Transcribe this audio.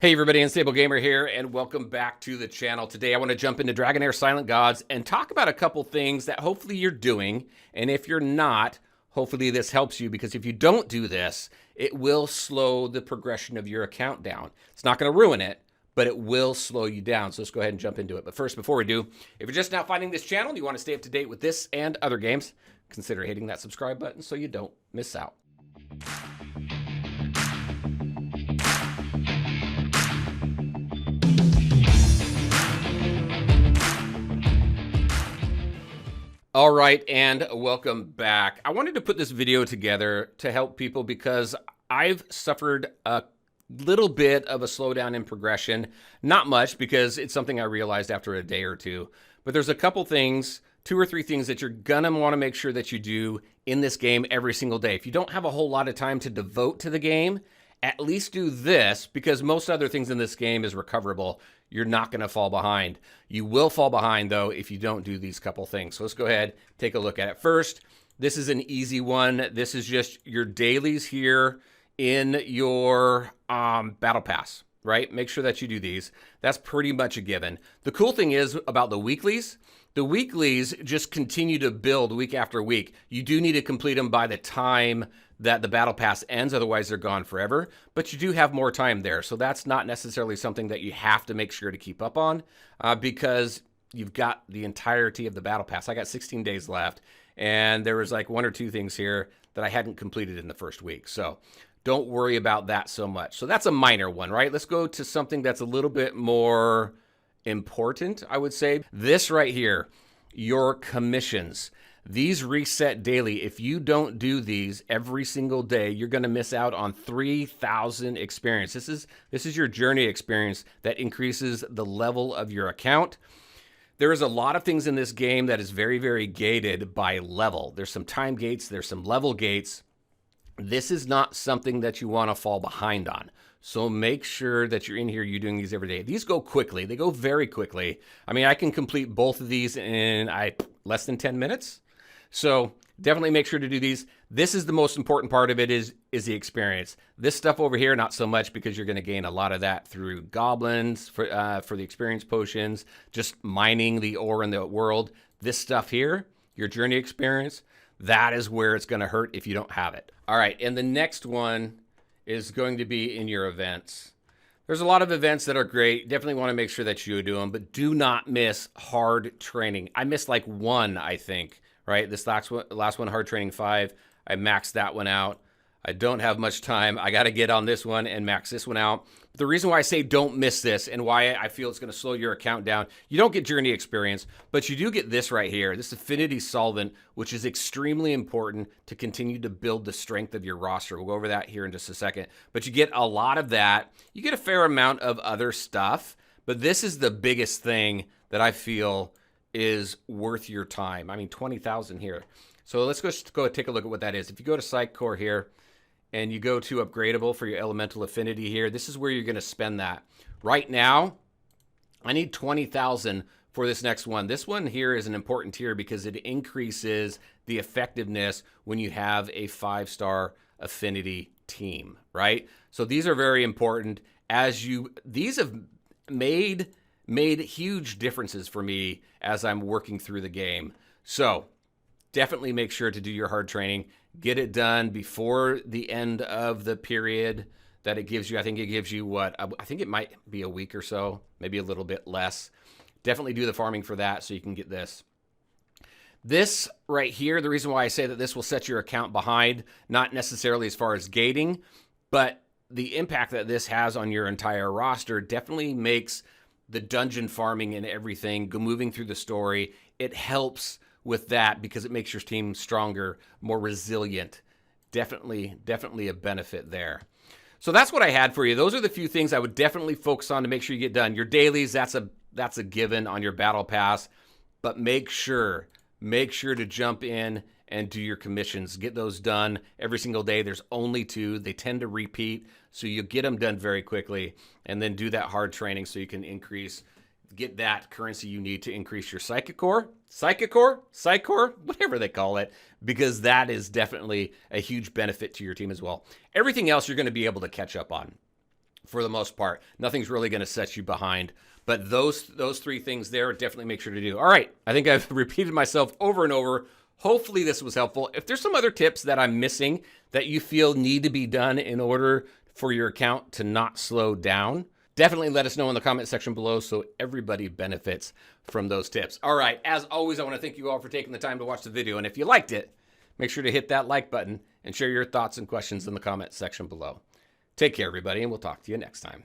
Hey everybody, Unstable Gamer here, and welcome back to the channel. Today I want to jump into Dragonheir Silent Gods and talk about a couple things that hopefully you're doing, and if you're not, hopefully this helps you, because if you don't do this, it will slow the progression of your account down. It's not going to ruin it, but it will slow you down, so let's go ahead and jump into it. But first, before we do, if you're just now finding this channel and you want to stay up to date with this and other games, consider hitting that subscribe button so you don't miss out. All right, and welcome back. I wanted to put this video together to help people because I've suffered a little bit of a slowdown in progression. Not much, because it's something I realized after a day or two. But there's a couple things, 2 or 3 things that you're gonna want to make sure that you do in this game every single day. If you don't have a whole lot of time to devote to the game, at least do this, because most other things in this game is recoverable. You're not going to fall behind. You will fall behind, though, if you don't do these couple things. So let's go ahead, take a look at it. First, this is an easy one. This is just your dailies here in your battle pass, right? Make sure that you do these. That's pretty much a given. The cool thing is about the weeklies just continue to build week after week. You do need to complete them by the time that the battle pass ends, otherwise they're gone forever, but you do have more time there. So that's not necessarily something that you have to make sure to keep up on because you've got the entirety of the battle pass. I got 16 days left, and there was like 1 or 2 things here that I hadn't completed in the first week. So don't worry about that so much. So that's a minor one, right? Let's go to something that's a little bit more important, I would say. This right here, your commissions. These reset daily. If you don't do these every single day, you're going to miss out on 3,000 experience. This is your journey experience that increases the level of your account. There is a lot of things in this game that is very, very gated by level. There's some time gates, there's some level gates. This is not something that you want to fall behind on. So make sure that you're in here, you're doing these every day. These go quickly. They go very quickly. I mean, I can complete both of these in less than 10 minutes. So definitely make sure to do these. This is the most important part of it is the experience. This stuff over here, not so much, because you're going to gain a lot of that through goblins for the experience potions, just mining the ore in the world. This stuff here, your journey experience, that is where it's going to hurt if you don't have it. All right, and the next one is going to be in your events. There's a lot of events that are great. Definitely want to make sure that you do them, but do not miss hard training. I missed like 1, I think. Right, this last one, hard training 5, I maxed that one out. I don't have much time. I got to get on this one and max this one out. The reason why I say don't miss this and why I feel it's going to slow your account down, you don't get journey experience, but you do get this right here, this affinity solvent, which is extremely important to continue to build the strength of your roster. We'll go over that here in just a second. But you get a lot of that. You get a fair amount of other stuff, but this is the biggest thing that I feel is worth your time. I mean, 20,000 here. So let's go take a look at what that is. If you go to Psych Core here and you go to upgradable for your elemental affinity here, this is where you're going to spend that. Right now, I need 20,000 for this next one. This one here is an important tier because it increases the effectiveness when you have a 5-star affinity team, right? So these are very important. These have made huge differences for me as I'm working through the game. So definitely make sure to do your hard training. Get it done before the end of the period that it gives you. I think it gives you what? I think it might be a week or so, maybe a little bit less. Definitely do the farming for that so you can get this. This right here, the reason why I say that this will set your account behind, not necessarily as far as gating, but the impact that this has on your entire roster definitely makes the dungeon farming and everything, moving through the story, it helps with that because it makes your team stronger, more resilient. Definitely a benefit there. So that's what I had for you. Those are the few things I would definitely focus on to make sure you get done. Your dailies, that's a given on your battle pass, but make sure to jump in and do your commissions. Get those done every single day. There's only 2. They tend to repeat, so you get them done very quickly, and then do that hard training so you can get that currency you need to increase your Psychic Core, whatever they call it, because that is definitely a huge benefit to your team as well. Everything else you're going to be able to catch up on. for the most part. Nothing's really going to set you behind. But those three things there, definitely make sure to do. All right, I think I've repeated myself over and over. Hopefully this was helpful. If there's some other tips that I'm missing that you feel need to be done in order for your account to not slow down, definitely let us know in the comment section below so everybody benefits from those tips. All right, as always, I want to thank you all for taking the time to watch the video. And if you liked it, make sure to hit that like button and share your thoughts and questions in the comment section below. Take care, everybody, and we'll talk to you next time.